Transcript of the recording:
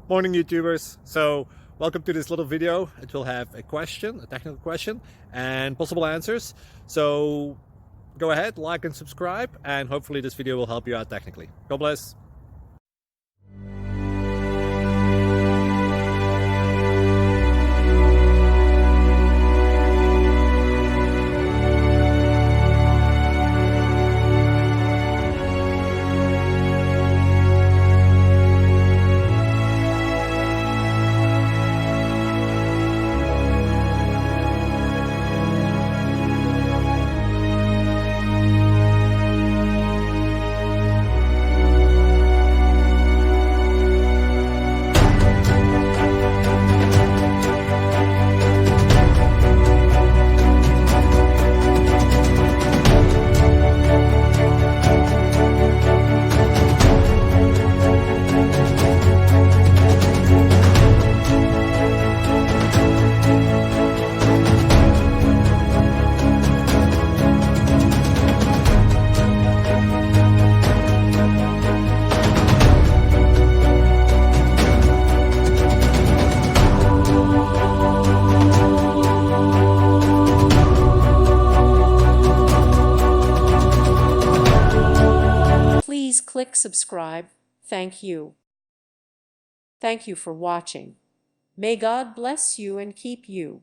Morning YouTubers. So welcome to this little video. It will have a question, a technical question, and possible answers. So go ahead, like and subscribe, and hopefully this video will help you out technically. God bless. Please click subscribe. Thank you. Thank you for watching. May God bless you and keep you.